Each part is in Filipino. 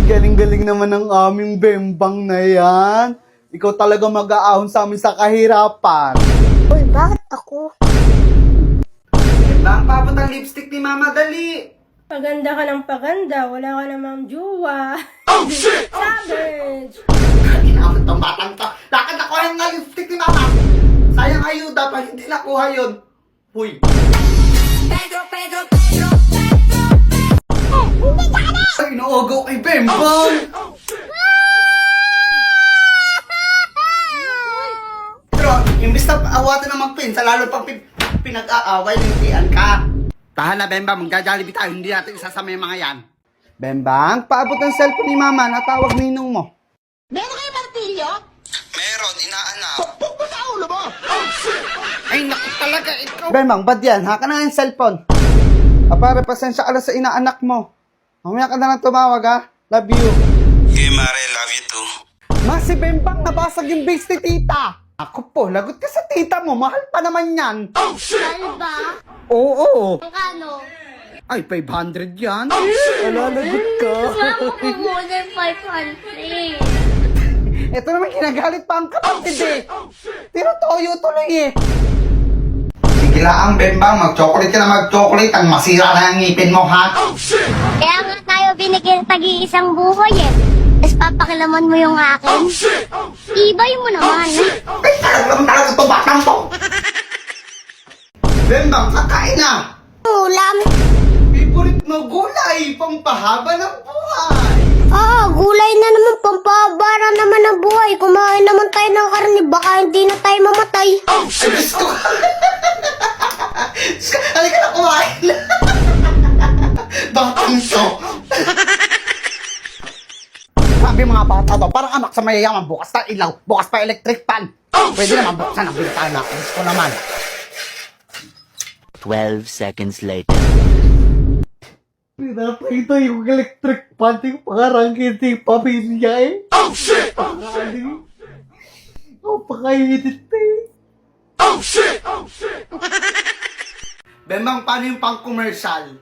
galing-galing naman ng aming bembang na yan. Ikaw talaga mag-aahon sa amin sa kahirapan. Uy, bakit ako? Bembang, paabot ang lipstick ni Mama, dali. Paganda ka ng paganda, wala ka namang jowa. Oh, shit! Savage! Inabot tong batang to. Lakad nakuha ng lipstick ni Mama. Sayang ayuda pa, hindi nakuha yun. Huy. Ay, inuugaw kay Bembang. Pero, imbis na awatan ng magpinsa, lalo pang pinag-aaway, lintian ka. Tahan na, Bembang, magja-jollibee tayo, hindi natin isasama yung mga yan. Bembang, paabot ang cellphone ni Mama, natawag ninong mo. Meron kayo martilyo? Meron, inaanak. Sa ulo mo! Ay, naku talaga ikaw. Bembang, ba't yan? Haka na yung cellphone. Pare, pasensya ka na sa inaanak mo. Mamaya ka na lang tumawag, ha? Love you. Hey, Mare, love you too. Ma, si Bembang, nabasag yung base ni tita. Ako po, lagot ka sa tita mo. Mahal pa naman yan. Mahal ba? Oo. Magkano? Ay, 500 yan. Ala, lagot ka. Kasama ko more than 500. Ito naman kinagalit pa ang kapatid eh. Tinutoyo tuloy eh. Sige lang, Bembang. Mag-chocolate ka na mag-chocolate. Ang masira na ang ngipin mo, ha? Kaya nga tayo binigyan tagi-isang buhay eh. Tapos papakilaman mo yung akin. Ibay mo naman. Ay, talagang ito batang to. Bembang, kakain na. Ulam. Favorite mo gulay, pampahaba ng buhay. Gulay na naman, pampabara naman ang buhay. Kumain naman tayo ng karne, baka hindi na tayo mamatay. Ay, gusto ko. Halika na kumain. Batang to. Sabi mga bata to, parang anak sa mayayaman, bukas na ilaw, bukas pa electric fan. Pwede naman buksan ang bintana. Gusto ko naman. 12 seconds later. Pinapakita yung electric fan, yung parang hindi pamilya eh. Oh shit! Pakainit eh. Oh shit! Bembang, paano yung pang-commercial?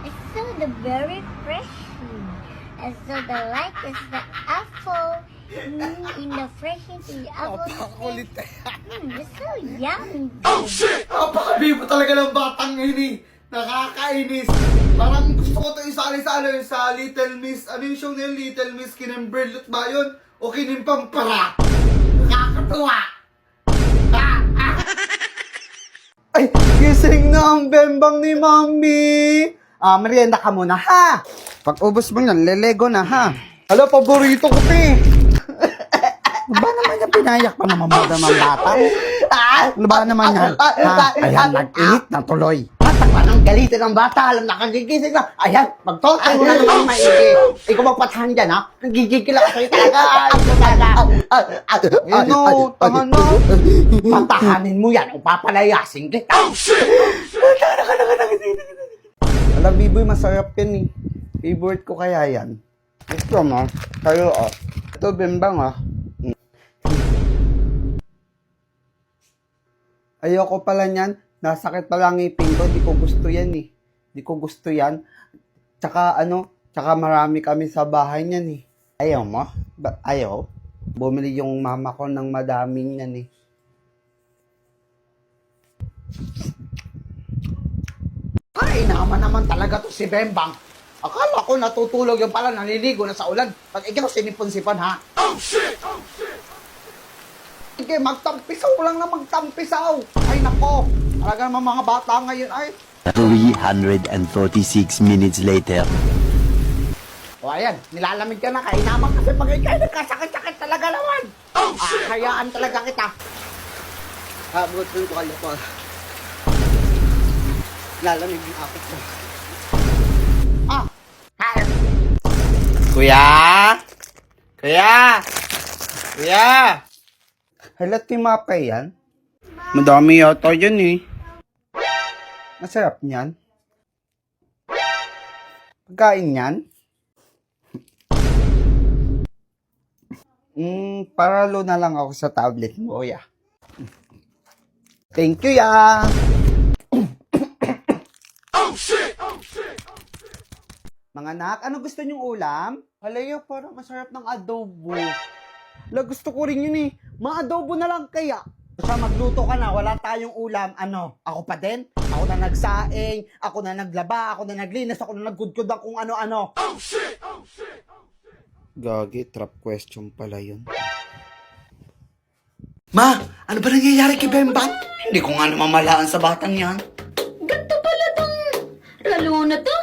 It's so the very fresh. And so the light is the apple. In the fresh in the apple. Napakulit eh. It's so yummy. Napakabibo talaga ng batang ngayon eh. Nakakainis. Parang gusto ko ito isali-sali sa Little Miss. Ano yung show na yun? Little Miss Kinimberlut ba yun? O Kinimpampara? Nakakatuwa. Ay, gising na ang Bembang ni Mami. Merienda ka muna, ha? Pag ubos mo yan, lelego na, ha? Hala, paborito ko, te. Ba naman yung pinayak pa naman ba naman bata? Ano ba naman yan? Ha? Ayan, nag-init na tuloy. Takpan ang galitin ng bata, alam na kagigising na. Ayan, magtotay mo na naman maigi. Ikaw magpatahan dyan, ha? Nagigigil ako sa'yo talaga. Ano, tahan na. Patahanin mo yan o papalayasin kita. Alam, Biboy, masarap yan eh. Favorite ko kaya yan. Gusto mo? Kayo, oh. Ito, Bembang, ah. Ayoko pala niyan. Nasakit pala ang ngipin ko. Di ko gusto yan eh. Di ko gusto yan. Tsaka marami kami sa bahay niyan eh. Ayaw mo? Ayaw? Bumili yung mama ko ng madaming yan eh. Ay, naman talaga to si Bembang. Akala ko natutulog yung pala, naliligo na sa ulan. Pag ikaw sinipon-sipon, ha? Oh shit! Sige, magtampisaw lang na magtampisaw. Ay, nako. Talaga naman mga bata ngayon, ay. 346 minutes later. O, ayan, nilalamig ka na. Kainaman kasi pag ikaw nagkasakit-sakit talaga naman. Hayaan talaga kita. Butin ko kayo ko. Lalamig yung apit ko. Kuya? Halat ni Mapay yan? Madami yata yan eh. Masarap niyan. Pagkain yan? Paralo na lang ako sa tablet mo, ya. Thank you, ya. Mga anak, ano gusto niyong ulam? Halayo, parang masarap ng adobo. La, gusto ko rin yun eh. Mga-adobo na lang kaya. Siya, magluto ka na, wala tayong ulam. Ano, ako pa din? Ako na nagsaing, ako na naglaba, ako na naglinis, ako na nagkudkod ng kung ano-ano. Oh shit! Oh shit! Gagi, trap question pala yun. Ma, ano ba nangyayari kay Bembang? Hindi ko nga namamalaan sa batang yan. Ganto pala tong lalo na to.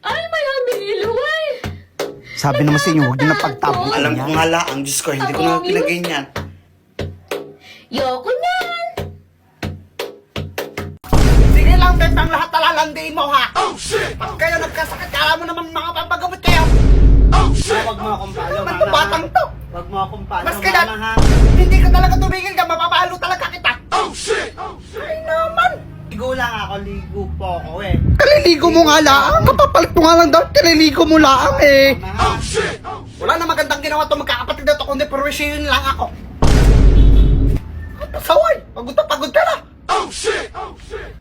Ay, may hamiluway. Sabi naman sa inyo, huwag niyo na pagtabong. Alam ko nga laang, Diyos ko, hindi ko na pinaganyan. Yoko niyan. Sige lang, Bembang, lahat talalandiin mo, ha? Oh, shit! Pag kayo nagkasakit, kala mo naman mga pampagamot kayo. Oh, shit! Huwag mo akong palo, mama. Ba't batang to? Huwag mo akong palo, mas kaya, mama, ha? Hindi ka talaga tumigil ka, mapapalo talaga kita. Oh, shit! Oh, shit! Ay naman! Ligo lang ako, ligo po ako, eh. Kaliligo mo nga lang? Kapapalit mo nga lang daw, kaliligo mo lang, eh. Oh, shit! Oh, shit! Wala na magandang ginawa to magkakapatid na to, kundi perwisyon lang ako. Saway! Pagod na pagod ka na! Oh, shit! Oh, shit!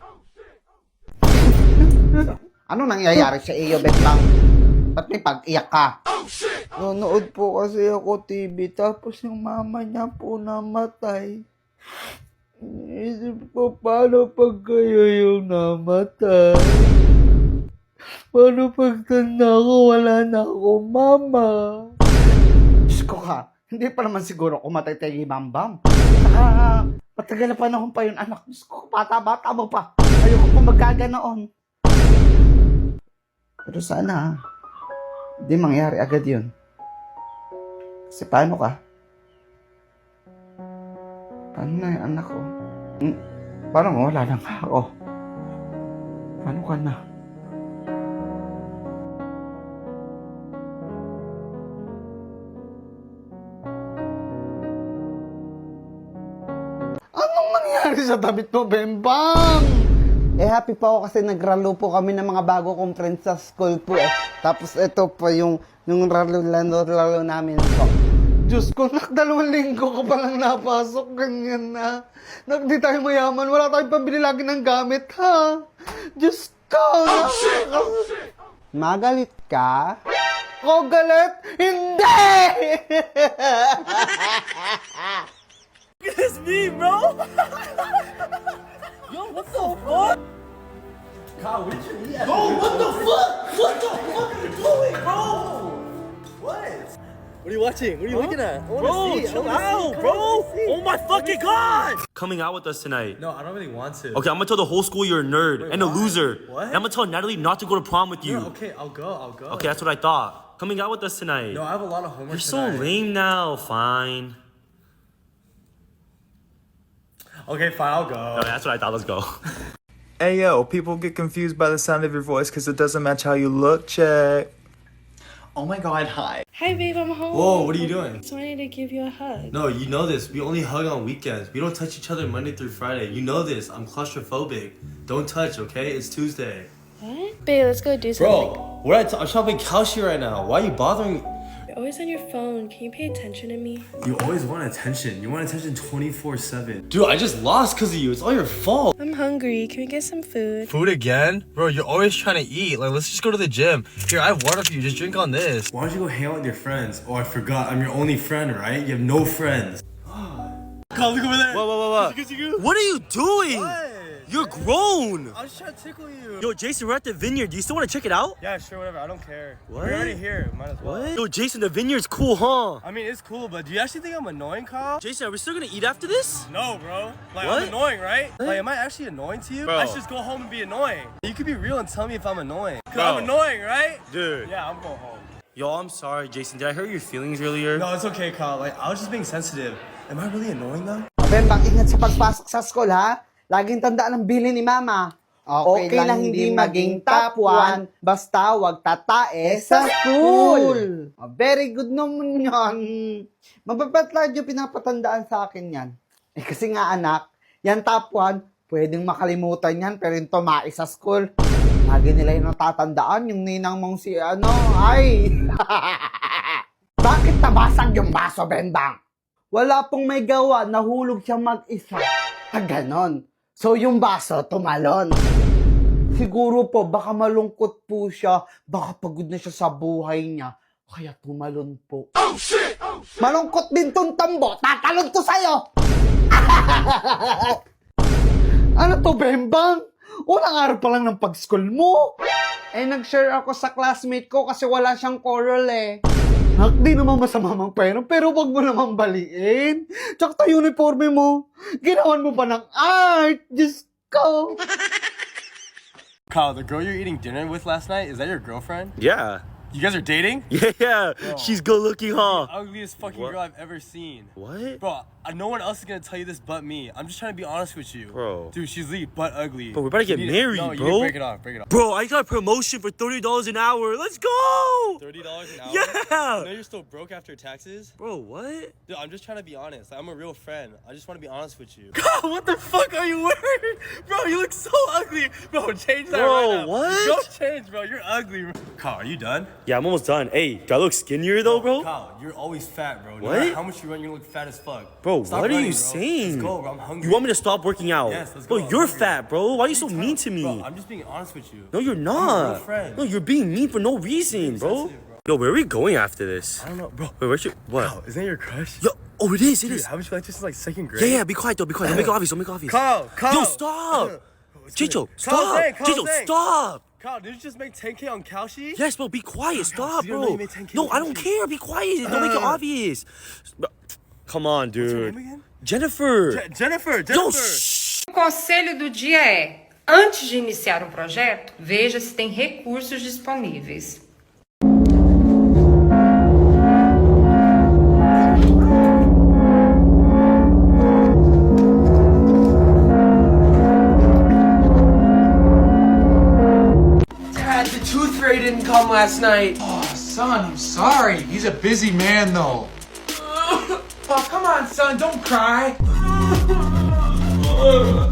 Ano nangyayari sa iyo, Betlang? Ba't may pag-iyak ka? Oh, shit! Nanonood po kasi ako TV, tapos yung mama niya po namatay. Isip ko, paano pag kayo yung namatay? Paano pag tanda ko, wala na ako, mama? Diyos ko ka, hindi pa naman siguro kumatay tayo kay Bambam. Saka, patagal na panahon pa yun, anak. Diyos ko, bata-bata mo pa. Ayoko pa magkaganoon. Pero sana, hindi mangyari agad yun. Kasi paano ka? Paano na yung anak ko? Paano mo? Wala lang ako. Paano ka na? Anong nangyari sa damit mo, Bembang? Eh, happy pa ako kasi nagralo po kami ng mga bago kong friends sa school po eh. Tapos ito pa yung ralo namin po. Diyos ko, 2 linggo ko palang napasok, ganyan na. Di tayo mayaman, wala tayong pambili lagi ng gamit, ha? Diyos ko, Magalit ka? Ako galit? Hindi! It's me, bro. Yo, what the fuck? Kyle, what did you eat? Bro, what the fuck? What the fuck are you doing, bro? What? What are you watching? What are you looking at? Bro, chill out, bro. Oh my fucking god! Coming out with us tonight. No, I don't really want to. Okay, I'm gonna tell the whole school you're a nerd Wait, and a why? loser. What? And I'm gonna tell Natalie not to go to prom with you. No, okay, I'll go. Okay, that's what I thought. Coming out with us tonight. No, I have a lot of homework You're so tonight. lame now. Fine. Okay, fine, I'll go. Okay, that's what I thought. Let's go. Hey yo, people get confused by the sound of your voice because it doesn't match how you look. Check. Oh my god, hi. Hi, babe, I'm home. Whoa, what are you doing? Just wanted to give you a hug. No, you know this. We only hug on weekends. We don't touch each other Monday through Friday. You know this. I'm claustrophobic. Don't touch, okay? It's Tuesday. What? Babe, let's go do something. Bro, I'm shopping Kalshi right now. Why are you bothering? You're always on your phone. Can you pay attention to me? You always want attention. You want attention 24/7. Dude, I just lost because of you. It's all your fault. I'm hungry. Can we get some food? Food again? Bro, you're always trying to eat. Like, let's just go to the gym. Here, I have water for you. Just drink on this. Why don't you go hang out with your friends? Oh, I forgot. I'm your only friend, right? You have no friends. Kyle, look over there. What? What are you doing? You're grown. I was trying to tickle you. Yo, Jason, we're at the vineyard. Do you still want to check it out? Yeah, sure, whatever. I don't care. What? We're already here. Might as well. What? Yo, Jason, the vineyard's cool, huh? I mean, it's cool, but do you actually think I'm annoying, Kyle? Jason, are we still gonna eat after this? No, bro. Like, What? I'm annoying, right? Like, am I actually annoying to you? Bro. I should just go home and be annoying. You could be real and tell me if I'm annoying. Cause Bro. I'm annoying, right? Dude. Yeah, I'm going home. Yo, I'm sorry, Jason. Did I hurt your feelings earlier? No, it's okay, Kyle. Like, I was just being sensitive. Am I really annoying though? Bembang, ingat sa pagpasok sa school, ha? Laging tandaan ang bilin ni Mama. Okay lang hindi maging top 1, basta wag tatae sa school. Very good naman yan. Mababait yung pinapatandaan sa akin yan. Eh kasi nga anak, yan top 1, pwedeng makalimutan yan, pero yung tumae sa school, lagi nila yung natatandaan, yung ninang mong si ay. Bakit nabasag yung baso, Bembang? Wala pong may gawa, nahulog siya mag-isa. Ganon. So yung baso, tumalon. Siguro po, baka malungkot po siya. Baka pagod na siya sa buhay niya. Kaya tumalon po. Oh, shit! Oh, shit! Malungkot din tong tambo. Tatalon to sa'yo! Ano to, Bembang? Unang araw pa lang ng pag-school mo. Eh, nag-share ako sa classmate ko kasi wala siyang coral eh. Di naman masama mang pero wag mo naman baliin. Tsaka ta uniforme mo. Ginawan mo pa ng art. Diyos ko. Kyle, the girl you're eating dinner with last night, is that your girlfriend? Yeah. You guys are dating? Yeah. Bro. She's good looking, huh? Ugliest fucking What? girl I've ever seen. What? Bro, no one else is gonna tell you this but me. I'm just trying to be honest with you. Bro. Dude, she's lead but ugly. Bro, we're about to get You need married, no, you bro. need to break it off, break it off. Bro, I got a promotion for $30 an hour. Let's go! $30 an hour? Yeah! You know you're still broke after taxes? Bro, what? Dude, I'm just trying to be honest. I'm a real friend. I just want to be honest with you. God, what the fuck are you wearing? Bro, you look so ugly. Bro, change that Bro, right now. what? Don't change, bro. You're ugly. Kyle, are you done? Yeah, I'm almost done. Hey, do I look skinnier though, bro? Kyle, you're always fat, bro. No What? matter how much you run, you're gonna look fat as fuck. Bro, Stop what are running, you bro. saying? Let's go, bro. I'm hungry. You want me to stop working out? Yes, let's Bro, go. I'm you're hungry. fat, bro. Why are you so mean to me? Bro, I'm just being honest with you. No, you're I'm a not. real friend. No, you're being mean for no reason, bro. sensitive, bro. Yo, where are we going after this? I don't know, bro. Wait, where's your what? Kyle, isn't that your crush? Yo, oh, it is, it Dude, is. haven't you liked this since like second grade? Yeah, yeah, be quiet though, be quiet. Don't make it obvious, don't make it obvious. Kyle, Yo, stop! Chicho, stop! Zhang, Chicho, Zhang. stop! Kyle, did you just make 10K on Kalshi? Yes, bro, be quiet, stop, so you don't know bro. you made 10K No, on I don't Kalshi? care, be quiet. Don't make it obvious. Bro, come on, What's your dude. name again? Jennifer! Jennifer, Yo, Jennifer. shh! O conselho do dia é: antes de iniciar um projeto, veja se tem recursos disponíveis. Dad, the tooth fairy didn't come last night. Oh, son, I'm sorry. He's a busy man, though. Oh, come on, son, don't cry. No!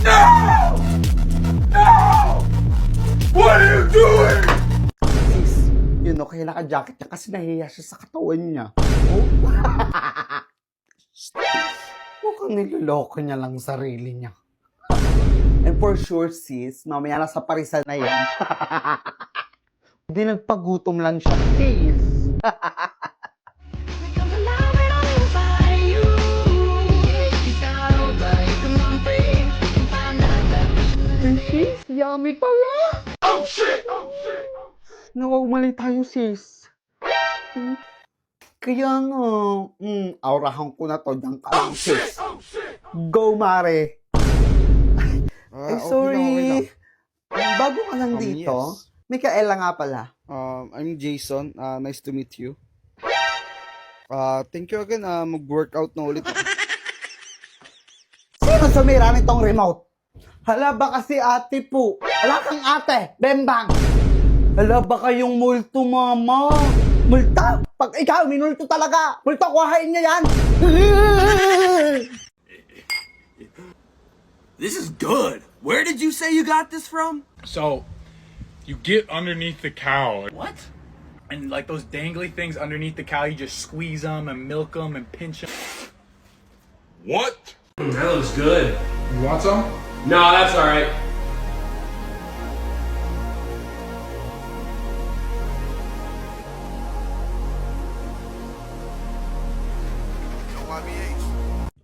No! What are you doing? Sis, yun o, kaya naka-jacket niya kasi nahiya siya sa katawan niya. Oh. Mukhang niloloko niya lang sarili niya. And for sure, sis, mamaya nasa parisan na yan. Hindi nagpagutom lang siya, sis. Sis, yummy pala. Oh shit! Oh shit! Nawawali tayo, sis. Kaya nga, aurahan ko na to. Diyan ka lang, sis. Go, Mare. Ay, sorry. Bago ka lang dito. Yes. Mikaela nga pala. I'm Jason. Nice to meet you. Thank you again. Mag-workout na ulit ako. Sino sumira nitong remote? Hala ba kasi ate po? Hala kang ate, Bembang. Hala ba kayong multo, mama? Multa? Pag ikaw, minulto talaga. Multo, kuhain niya yan. This is good. Where did you say you got this from? So, you get underneath the cow. What? And like those dangly things underneath the cow, you just squeeze them and milk them and pinch them. What? That looks good. You want some? No, that's all right.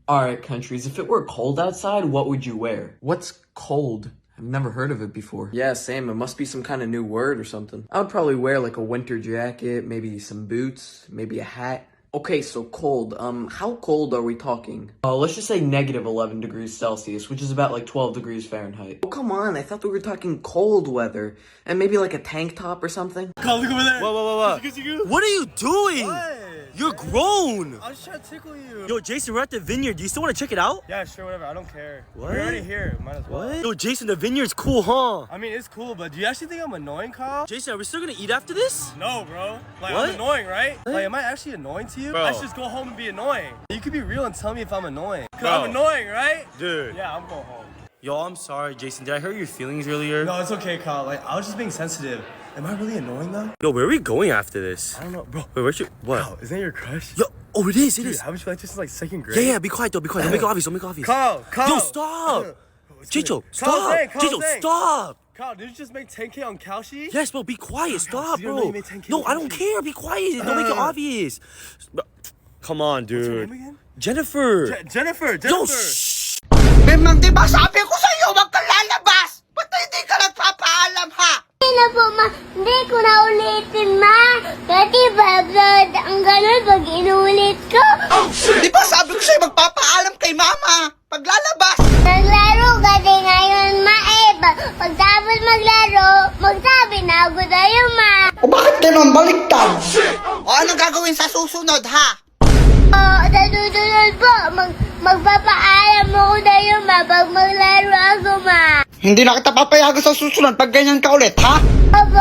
Alright, countries, if it were cold outside, what would you wear? What's cold? I've never heard of it before. Yeah, same. It must be some kind of new word or something. I would probably wear like a winter jacket, maybe some boots, maybe a hat. Okay, so cold. How cold are we talking? Let's just say negative 11 degrees Celsius, which is about like 12 degrees Fahrenheit. Oh, come on. I thought we were talking cold weather. And maybe like a tank top or something? Kyle, look over there. What? What are you doing? What? You're grown. I was trying to tickle you. Yo, Jason, we're at the vineyard. Do you still want to check it out? Yeah, sure, whatever. I don't care. What? We're already here. Might as well. What? Yo, Jason, the vineyard's cool, huh? I mean, it's cool, but do you actually think I'm annoying, Kyle? Jason, are we still gonna eat after this? No, bro. Like, What? I'm annoying, right? What? Like, am I actually annoying to you? Bro. I should just go home and be annoying. You could be real and tell me if I'm annoying. Cause Bro. I'm annoying, right? Dude. Yeah, I'm going home. Yo, I'm sorry, Jason. Did I hurt your feelings earlier? No, it's okay, Kyle. Like, I was just being sensitive. Am I really annoying, though? Yo, where are we going after this? I don't know, bro. Wait, where's your what? Kyle, isn't that your crush? Yo, oh, it is, it Dude, is. haven't you liked this since like second grade? Yeah, yeah, be quiet though, be quiet. Don't make it obvious, don't make it obvious. Kyle. Yo, stop! Chicho, Kyle's stop! saying, Kyle's Chicho, saying. stop! Kyle, did you just make 10K on Kalshi? Yes, bro, be quiet. Stop, you don't know bro. you made 10K No, on I don't Kalshi. care. Be quiet. Don't make it obvious. Bro, come on, What's her dude. name again? Jennifer. Jennifer. Yo, Jennifer. shh. Bembang, di ba sabi ko sa'yo, wag kang lalabas? Ba't hindi ka nagpapaalam, ha? Hindi na po, ma. Hindi ko na ulitin, ma. Kasi babad ang ganun pag inulit ko. Di ba sabi ko sa'yo, magpapaalam kay mama? Paglalabas! Naglaro kasi ngayon, ma. Pagtapos maglaro, magsabi na ako tayo, ma. O bakit ganun? Baliktad! O anong gagawin sa susunod, ha? Sa susunod po, magpapaalam ako tayo, ma. Pag maglaro ako, ma. Hindi na kita papayagan sa susunod pag ganyan ka ulit, ha? Opo,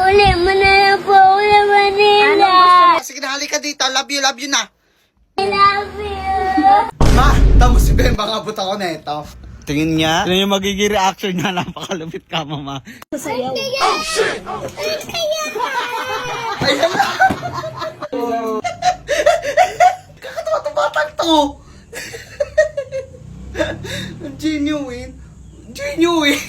uli mo na lang po ako sa Manila. Sige na, halika dito. Love you na. I love you. Ma, tamo si Bembang, abot ako na ito. Tingin niya. Tingnan yung magiging reaction niya. Napakalupit ka, mama. Sayaw. Ayan na. Kakatawa itong batang to. Genuine. Genuine.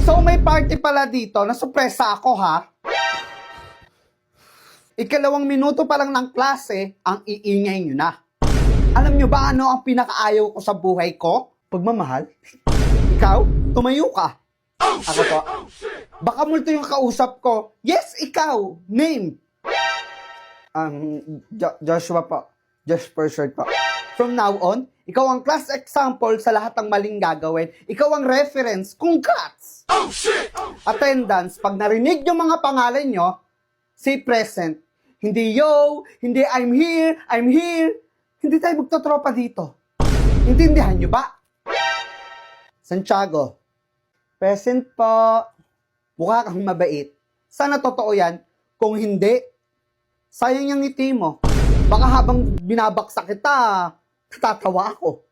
So may party pala dito, nasupresa ako, ha? Ikalawang minuto pa lang ng klase, ang iingay nyo na. Alam nyo ba ano ang pinakaayaw ko sa buhay ko? Pagmamahal? Ikaw? Tumayo ka. Ako to. Baka multo yung kausap ko. Yes, ikaw. Name. Joshua po. Josh for short po. From now on, ikaw ang class example sa lahat ng maling gagawin. Ikaw ang reference. Congrats! Attendance, pag narinig yung mga pangalan nyo, say present. Hindi yo, hindi I'm here, I'm here. Hindi tayo magtotropa dito. Intindihan nyo ba? Santiago, present po. Mukha kang mabait. Sana totoo yan. Kung hindi, sayang yung ngiti mo. Baka habang binabaksak kita, tatawa ako.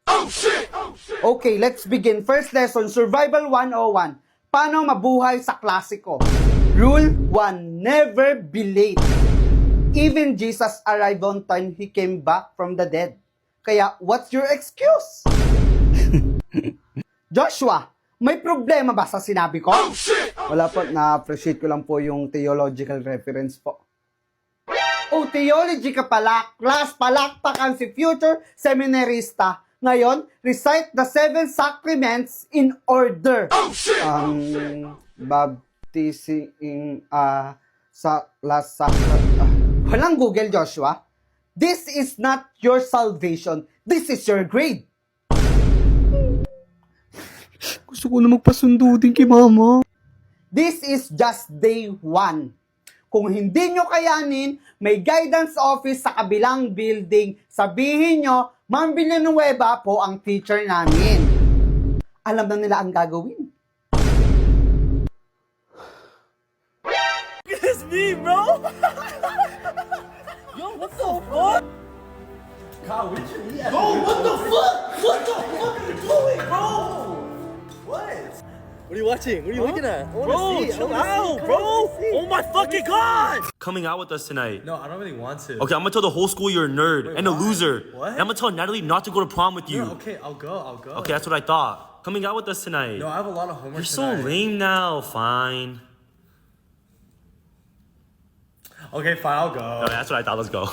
Okay, let's begin. First lesson, Survival 101. Paano mabuhay sa klasiko? Rule 1, never be late. Even Jesus arrived on time, He came back from the dead. Kaya, what's your excuse? Joshua, may problema ba sa sinabi ko? Wala po, na-appreciate ko lang po yung theological reference po. Oh, theology ka pala. Class, palakpakan si future seminarista. Ngayon, recite the 7 sacraments in order. Baptizing, walang Google, Joshua. This is not your salvation. This is your grade. Gusto ko na magpasundo din kay mama. This is just day 1. Kung hindi nyo kayanin, may guidance office sa kabilang building. Sabihin nyo, Ma'am Villanueva po ang teacher namin. Alam na nila ang gagawin. It's me, bro. Yo, what the fuck? Kyle, what did you eat? Bro, what the fuck? What the fuck are you doing, bro? What? What are you watching? What are you looking at? I wanna see. Chill I wanna out, see. bro. Oh my fucking god! Coming out with us tonight. No, I don't really want to. Okay, I'm gonna tell the whole school you're a nerd and a why? loser. What? And I'm gonna tell Natalie not to go to prom with you. No, okay, I'll go. Okay, that's what I thought. Coming out with us tonight. No, I have a lot of homework You're so tonight. lame now. Fine. Okay, fine, I'll go. Okay, that's what I thought. Let's go.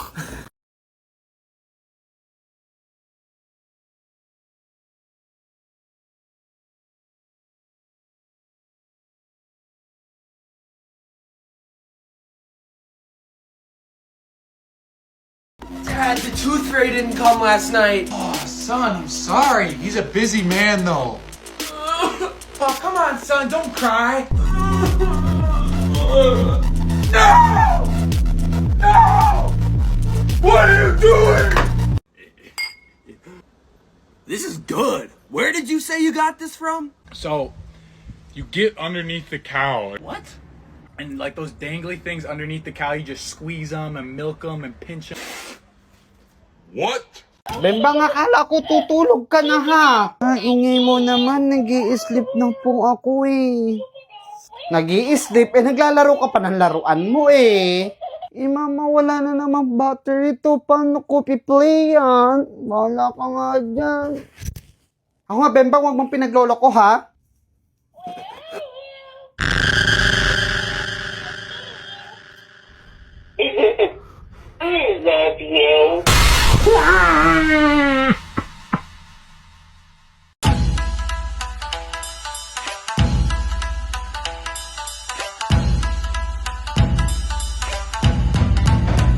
Dad, the tooth fairy didn't come last night. Oh, son, I'm sorry. He's a busy man, though. Oh, come on, son, don't cry. No! No! What are you doing? This is good. Where did you say you got this from? So, You get underneath the cow. What? And like those dangly things underneath the cow, you just squeeze them and milk them and pinch them. What? Bembang, akala ko tutulog ka na ha. Ingay mo naman, nag-i-sleep na po ako eh. Nag-i-sleep, naglalaro ka pa ng laruan mo eh. Mama, wala na naman battery to. Paano ko piplay yan? Bahala ka nga dyan. Ako nga, Bembang, huwag mong pinaglolo ko ha. I love you.